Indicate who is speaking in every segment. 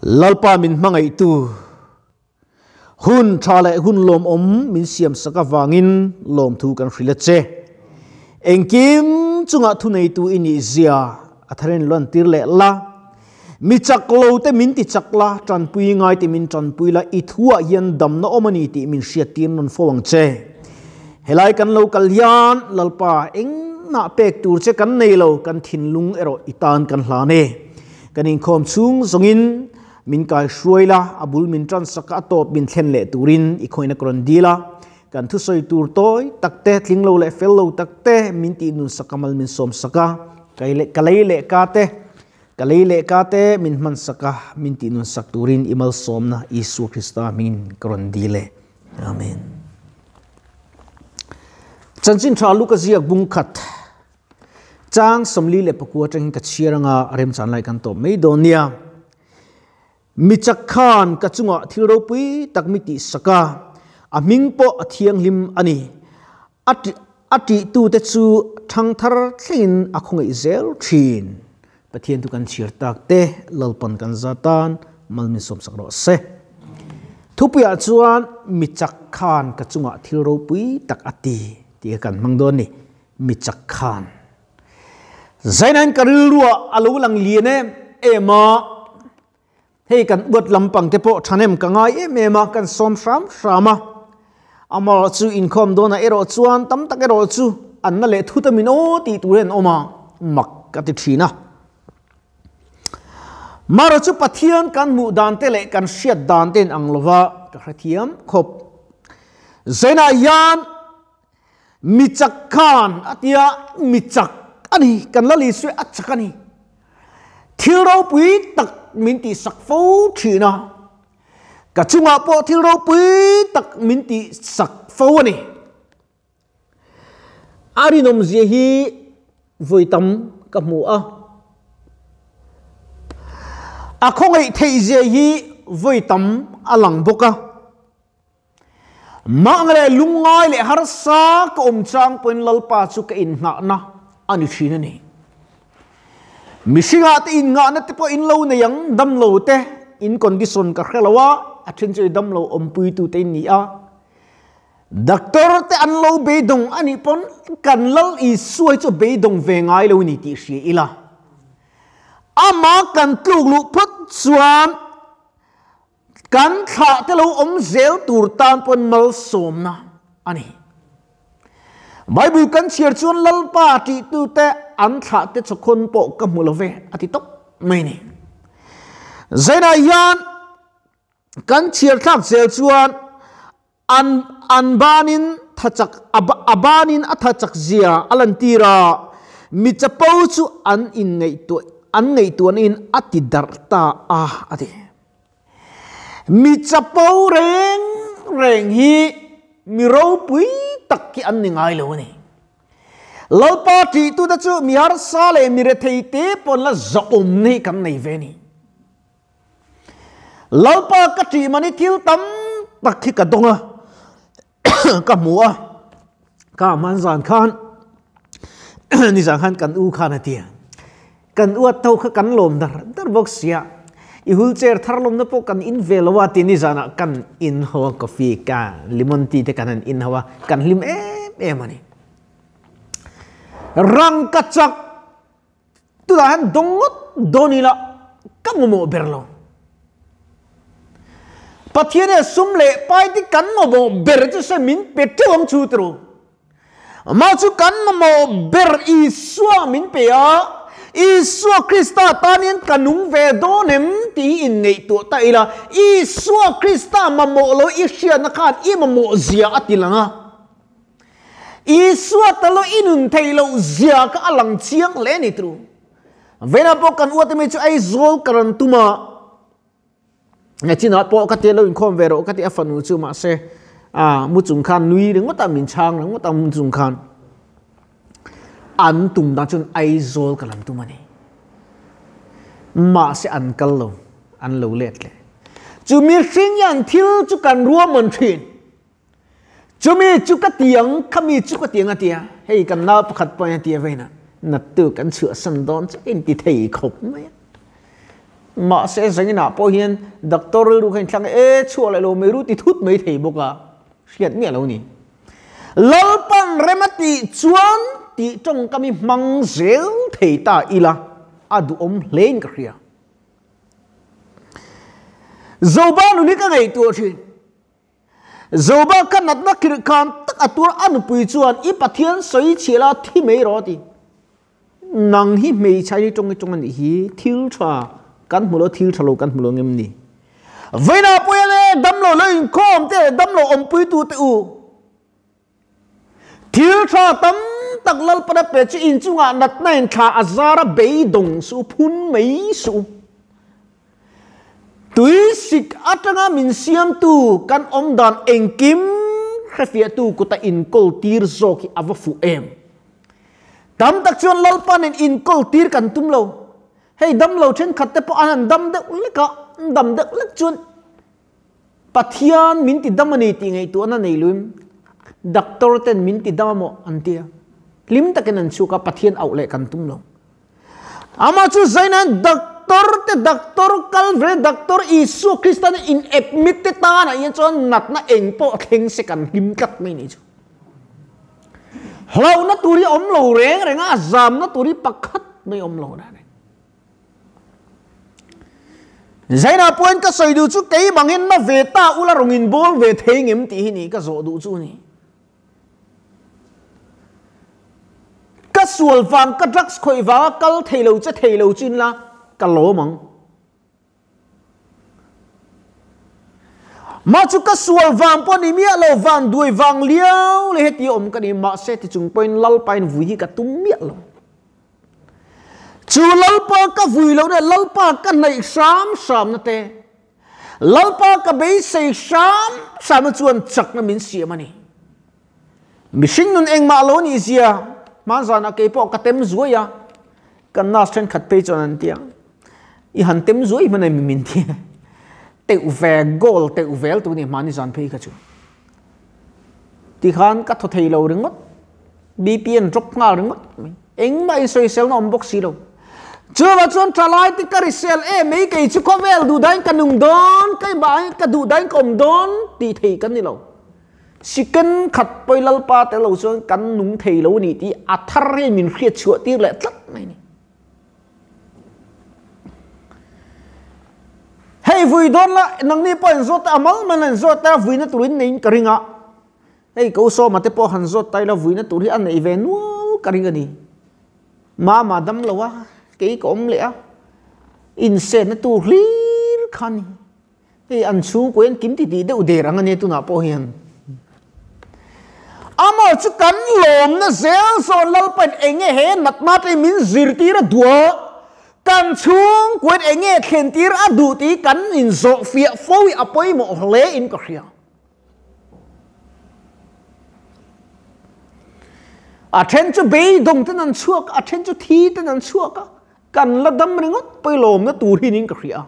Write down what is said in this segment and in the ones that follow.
Speaker 1: lalpa min mangai tu hun thale hun lom min siam saka wangin lom thu kan hrila che engkim chunga thunei tu ini zia atharen lon tir le la mi chaklo te min ti chakla tran pui ngai te min tran pui la i thua hian dam na omani ti min sia tin non fowang che helai kan lo kalyan lalpa eng na pek tur che kan nei lo kan thin lung ero itan kan hla ne kan in khom chung zongin min kai shruaila abul min tran saka top bin thlen le turin i khoina kron dila kan thu soi tur toy takte thling lo le fel lo takte min ti nun sakamal min som saka kalai le ka te min man saka min ti nun sak turin imal somna Isu Krista min kron dile amen chanchin tha luka ziak bung khat chang somli le pakua tang ka chiranga rem chan lai kan to meidonia mi chakhan ka chunga thilro pui takmiti saka aming po athiang lim ani ati tu te chu thang thar thlin akhongai zel thin pathian tu kan chir tak te lalpan kan zatan malmin som sakro se thupia chuan mi chakhan ka chunga thilro pui tak ati ti kan mangdon ni mi chakhan zainan karilua alu lang liene ema hei kan buat lampang te po thanem ka ngai ema kan som shama amal chu income dona ero chuan tam tak ero chu anna le thu tamin o ti turen oma mak ka ti thina maro chu pathian kan mu dan te le kan shiat dan ten anglova ka hrathiam khop zena yan michakhan atia michak ani kan lali sui achakani thiro pui tak min ti sakfo thina ka chunga po thiro pui tak min ti sakfo ani ari nom zia hi voitam ka mu a khongai thei zia hi voitam alang boka mangle lungai le har sa ka chang pon lalpa chu ka in nga na ani thina ni mishinga te in nga na te po in lo na yang dam lo te in condition ka khelawa athin chei dam lo pui tu te ni a doctor te an lo be dong ani pon kan lal i suai chu be dong ve ngai lo ni ti hri ila ama kan tluk lu phut chuan kan tha te lo zel tur tan pon mal som na ani Bible kan share chuan lalpa ti tu te an tha te chokon po ka mulove ati tok mai ni zaina yan kan share thak zel chuan an banin thachak abanin athachak zia alantira mi chapo chu an in ngei tu in ati darta ati mi chapo reng hi mi ro pui tak ki an ningai lo ni lalpa ti tu da chu mi har sa le mi re thei te pon la zom ni kan nei ve ni lalpa ka ti mani thil tam tak ki ka donga ka mua ka man zan khan ni zan khan kan u khan atia kan u at tau kha kan lom dar box ya I wheelchair tharlom na po kan in velawa tini zana kan in hawa coffee ka lemon tea te kanan in hawa kan lim ani rang kachak tu dahan dongot donila kamumo berlo pathiane sumle pai ti kan mo ber chu se min petewang chu tru ma chu kan mo ber I swa min pe a Isu Krista tanin kanung vedo nem ti in ngei tu ta ila Isu Krista mamolo isya nakan imamo zia atilanga Isu talo inun thailo zia ka alang chiang le ni tru vena po kan uatme chu ai zol karan tuma ngachina po ka telo in khom vero ka ti afanu chu ma se mu chung khan nui ring ta min chang ring ta mu chung khan an tum da chun ai zol kalam tu mani ma se an kallo an lo let le chu mi sing yan thil chu kan ruam mon thin chu mi chu ka tiang khami chu ka tiang atia hei kan na pakhat pa ya tia veina nat tu kan chua san don chu in ti thei khop mai mà sẽ dành nã po hiền doctor lu khen thang chua lại lo mấy ru ti thút mấy thầy bốc à hiện nghĩa lâu nè lalpan remati chuan ti trong kami mang zel thei ta ila adu lên ka ria zoba nu ni ka ngai tu thi zoba kan nat na kir kan tak atur anu pui chuan I pathian soi chila thi mei ro ti nang hi mei chai trong ani hi thil tha kan mulo thil thalo kan mulo ngem ni veina poile damlo lein khom te damlo pui tu te u thiếu cha tấm tắc lal pada peci in chunga nat nain tha azara bei dong su phun mấy su tui sik atanga min siam tu kan dan engkim khafia tu kuta in kol tir zo ki avafu em tam tak chuan lal pan in kol tir kan tum lo hey dam lo chen khat te po an dam de leka dam de lek chuan pathian min ti damani ti ngai tu na nei luim doctor ten min ti damo antia lim taken an chuka pathian outle kan tum lo ama chu zainan doctor kalvre doctor isu Christian in admit te ta na yan chon nat na engpo theng se kan lim kat mai ni chu hlau na turi lo reng renga azam na turi pakhat mai lo na zaina point ka soidu chu kei bangin na veta ula rongin bol ve thengem ti hi ni ka zo du chu ni sual vang ka drugs khoi wa kal thelo chin la ka lo mang ma chu ka sual vang po ni mia lo van duai vang liao le heti ka ni ma se ti chung point lal pain vui ka tum mia lo chu lal pa ka vui lo ne lal pa ka nei sam na te lal pa ka be sei sam na chuan chak na min siam ani mi sing nun eng ma lo ni zia man zana ke po ka tem zuya kan nas chen khat pe chon an tia I han tem zui man mi min tia te u ve gol te u vel tu ni mani zan pe ka chu ti khan ka tho thei lo ringot bpn drop nga ringot eng mai soi sel no box si lo chu wa chon tralai ti ka resel mei ke chu ko vel du dai kanung don kai bai ka du dai kom don ti thei kan ni lo sikan khat poi lal pa te lo chuan kan nung thei lo ni ti athar he min khriat chuat tir le tlat mai ni hey vui don la nang ni po zot amal man zot ta vui na turin nei karinga hey ko so ma te po han zot tai la vui na turi an nei ve nu karinga ni ma dam lo wa ke ko le a in se na tu lir khani hey an chu ko en kim ti de de rang ne tu na po hian ama chu kan lom na zel so lal pan enge he nat ma te min zirti ra dua kan chung kwet enge khen tir adu ti kan in zo fia foi apoi mo le in ka khia a then chu be dong tan an chuak a then chu thi tan an chuak kan la dam ringot poi lom na tur hin in ka khia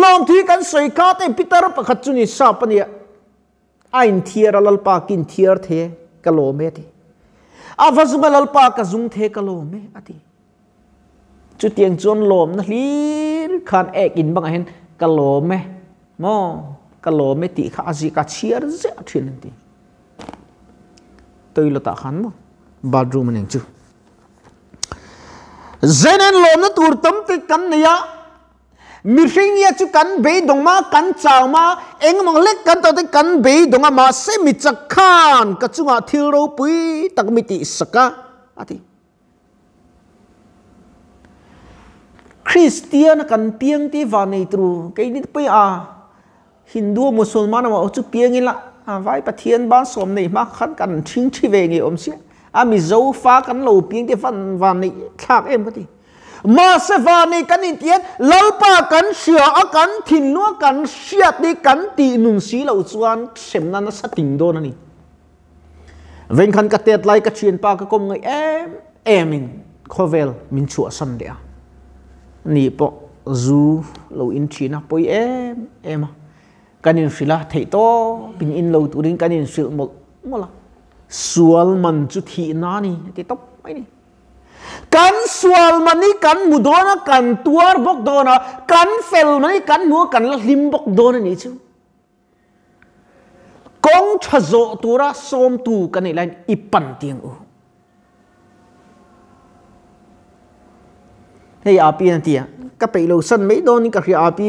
Speaker 1: lom thi kan soi ka te pitar pakhat chu ni sa pania ain thiar lalpa kin thiar the kalome ti avazunga lalpa ka zung the kalome ati chu tiang chon lom na hlir khan ek in bang hen kalome mo kalome ti kha aji ka chiar ze thin ti toileta khan mo bathroom ning chu zenen lom na tur tam ti kan nia mirhing ya chu kan be dong ma kan chaw ma eng mong lek kan to te kan be dong ma se mi chak khan ka chunga thil ro pui tak mi ti saka ati Christian kan piang ti va nei tru ke ni pui Hindu Musulman ma chu piang in la vai pathian ban som nei ma khan kan thing thi ve nge om sia mi zo fa kan lo piang ti van van nei thak em ka ti ma se va ni kan in tian lalpa kan sia a kan thin no kan siat ni kan ti nung si lo chuan sem na sa ting do na ni ven khan ka tet lai ka chien pa ka kom ngai em in khovel min chu san de ni po zu lo in china poi em kan in fila thei to pin in lo tu ring kan in sil mola sual man chu thi na ni ti top mai ni kan sual mani kan mudona kan tuar bok dona kan fel mani kan mu kan lim bok dona ni chu kong chazo tura som tu kan ilain ipan tiang u hey api nanti ya ka pelo san mấy don ni ka ri api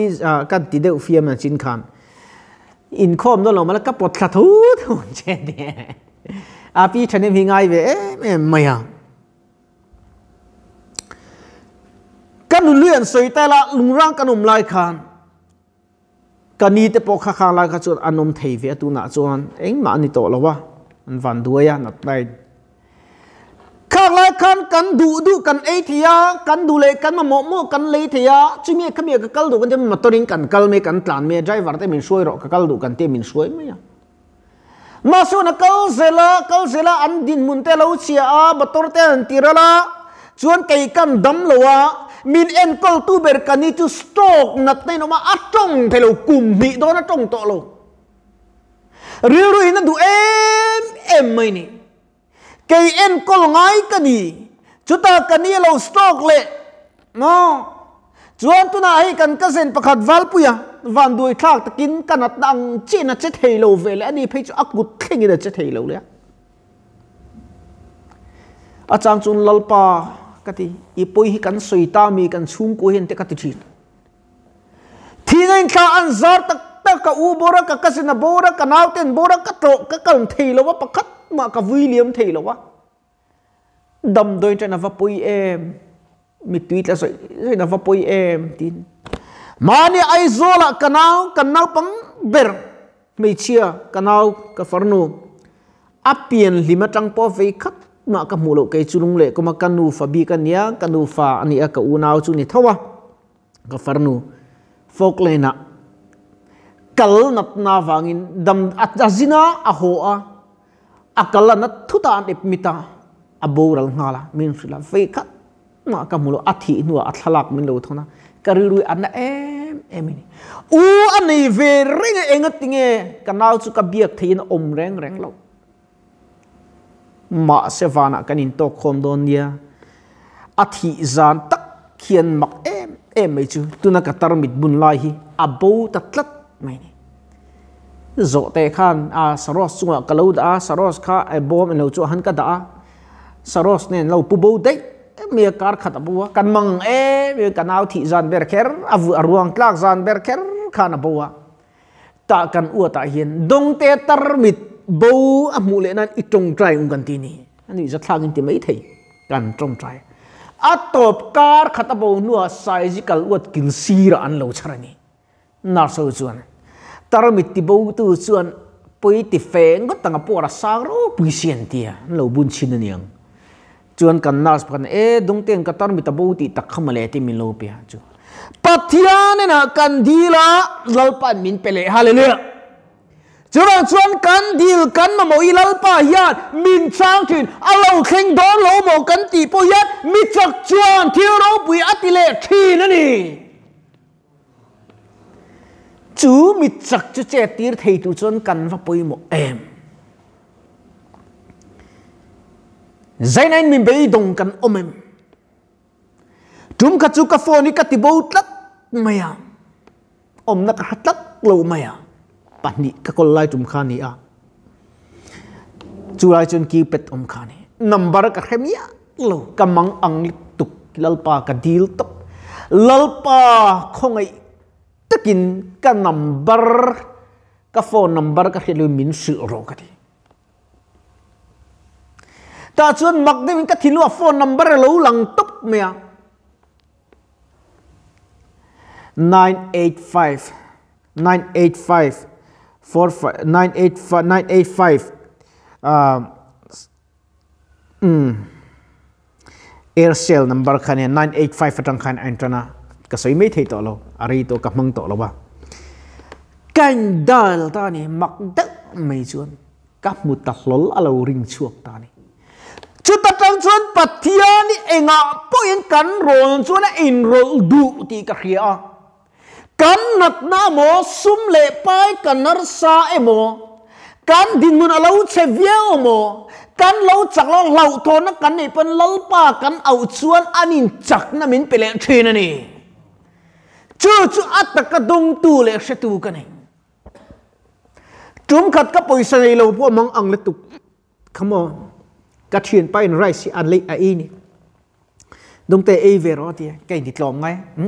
Speaker 1: kan ti deu fiam na chin khan in khom do lo mala ka pot kha thu thu che de api chane hi ngai ve em maya kan luen soi ta la lungrang kanum lai khan kani te po kha kha lai kha chu anom thei ve tu na chuan eng ma ni to lo wa an van duaya nat lai khang lai khan kan du kan ei thia kan du le kan ma mo kan le thia chumi khamia ka kal du kan te motoring kan kal me kan tlan me driver te min soi ro ka kal du kan te min soi me ya ma su na kal zela an din mun te lo chia a motor te an tirala chuan kai kan dam lo wa min en kol tu ber kani chu stock nat nei no ma atong thelo kum mi do na tong to lo riu na du em mai ni cây en kol ngai kani chuta kani lo stock le no chuan tu na ai kan ka zen pakhat wal puya van dui thak takin kanat dang china che thelo ve le ani phei chu akut thingi da che thelo le achang chun lalpa kati ipoi hi kan soita mi kan chung ko hen te kati thin thinen kha an zar tak ka u bora ka kasina bora ka nauten bora ka to ka kan thelo wa pakhat ma ka William thelo wa dam doi chana va poi em mi tweet la soi na va poi em tin mani ai zola kanau pang ber me chia kanau ka farnu apien lima tang po ve khat ma ka mulo ke chulung le ko ma kanu fa bi kan ya kanu fa ani ka unau chu ni thawa ka farnu fok le na kal nat na wangin dam azina a ho a akala na thuta an ipmita aboral ngala min sila fe khat ma ka mulo athi nu athalak min lo thona karirui an em ni u ani ve ring engatinge kanau chu ka biak thein om reng lo ma sevana kanin to khom don nia athi zan tak khian mak em mai chu tuna ka tarmit bun lai hi abo tatlat mai ni zo te khan a saros chunga kalau da saros kha e bom en lo chu han ka da saros nen lo pu bo dei me kar khat abu kan mang me kanau thi zan ber kher avu arwang tlak zan ber kher khan abuwa ta kan u ta hian dong te tarmit bo amule nan itong trai ung kan ti ni ani za thlangin ti mai thei kan tong trai atop kar khat abo nuwa surgical wat kin sira an lo charani nar so chuan tarmit ti bo tu chuan poi ti feng got tanga pora sagro pui sian tia lo bun chin niang chuan kan nas pan dong teng ka tarmit bo ti tak khamale ti min lo pia chu pathian na kan dila lalpan min pele hallelujah chuan kan dil kan ma mo ilalpa hian min chang thin alo thleng don lo mo kan ti po hian mi chak chuan thil ro pui atile thin ani chu mi chak chu che tir thei tu chuan kan va poi mo em zainain min bei dong kan omem tum ka chu ka phone ka ti bo tlat maya om na ka tlat lo maya pani ka kol lai tum khani a chu lai chun ki pet om khani number ka khemia lo kamang ang tuk lalpa ka deal top lalpa khongai takin ka number ka phone number ka khelu min su ro ka di ta chuan mak de min ka thilu phone number lo lang top mea 985 Aircell number khane 985 atang khan antana ka soi mai thei to lo ari to ka mang to lo ba kan dal ta ni mak dak mai chuan ka muta hlol alo ring chuak ta ni chuta tang chuan pathian ni enga poin kan rol chuan in rol du ti ka khia kan nat na mo sum le pai kanar sa emo กันดินมุนเอาเชเวียโมกันเราจักเราเหล่าโทนักกันนี่เป็นลัลปากันเอาชวนอันนี้จักนั่นมินเป็นเลเทนนี่จู่อัตตะกระดงตูเลเชตูกันนี่จุ่มขัดกับปุยสไนเราพวกมังอังเลตุกขโมยกระเทียนไปในไรสิอันเล็กไอ้นี่ดงเตะเอเวรอตีแกติดลองไง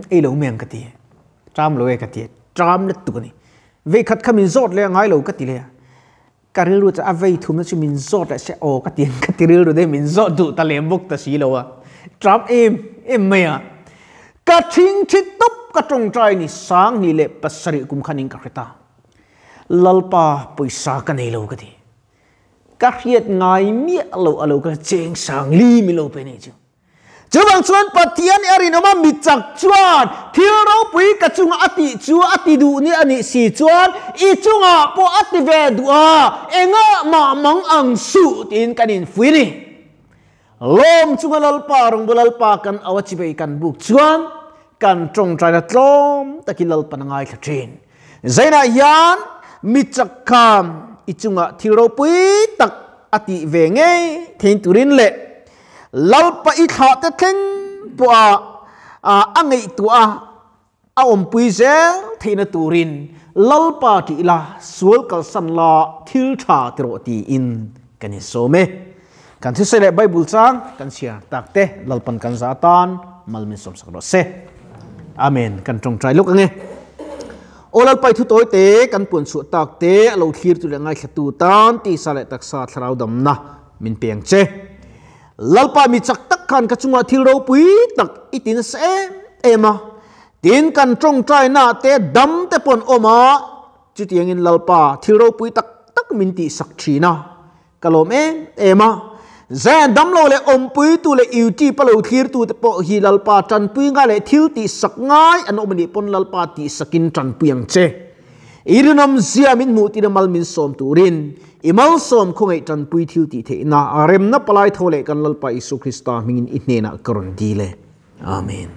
Speaker 1: เอเหลวเมียงกตีจามเลยกตีจามเลตุกนี่เวขัดขมินโซดเลยไงเหลวกตีเลยการรู้จะเอาไว้ทุ่มนั่นจะมินโซดแต่เชโอกตีกตีรู้ได้มินโซดดูตะเลมบุกตะสีเลวะจามเอ็มเมียกระทิ้งชิดตุบกระจงใจนี่สางนี่เล็บปัสริกุมขันิงกระตาลัลปาปุยสากันเอเหลวกตีกระเทียดไงเมียเหลวกระเจงสางลีมิโลเป็นนี่จูบางส่วนปฏิญาณอรินมามิจักจวนที่เราปุยกระจุงอติจูอติดูนี่อันนี้สีจวนอีจุงอ่ะพออติเวดัวเองอ่ะมามังอังสุตินกันอินฟุยนี่ลมจุงลัลปารงบุลัลปากันอวัชิเบกันบุกจวนกันจงใจนัดลมตะกิลัลปนังไงขจินใจน่ะยันมิจักคำอีจุงอ่ะที่เราปุยตักอติเวงไงทิ้งตุรินเละลัลปะอิขาตะเทงปัวอังไอตัวอาอมปุยเซลเทนตูรินลัลปะที่ละสวลกัลสันลาทิลชาติโรตีอินกันนิโซเมกันที่เสด็จไบบุลซังกันเชียตักเตลัลปันกันซาตานมัลมินสมสักรเซอาเมนกันจงใจลุกไงโอลัลไปทุตโอยเตกันป่วนสุตักเตเราทีร์ตุเรื่องไงขตูตานที่สละตักซาทราวดำนะมินเปียงเจลัลปามีจักตักขันกระจุงที่เราปุยตักอิตินเสเอมาตินกันจงใจน่าเตดำเตปนโอมาจุดยังอินลัลปาที่เราปุยตักมินติสักชีนะกะโลมเอมาเซนดำโลเลอมปุยตุเลอิวจีปะโลทีร์ตุเตปอฮีลัลปาจันปุยงาเลทิลติสักง่ายอันโอมันปนลัลปาติสักินจันปุยงเจอีรุนมเซียมินมูตินมัลมินสมตูรินอิมัลสมคงไอจันปุยทิวติเทนะอาเรมนับปลายทอเลกันลัลปาอิสุคริสตามิงอินเนนะกรนดีเลอาเมน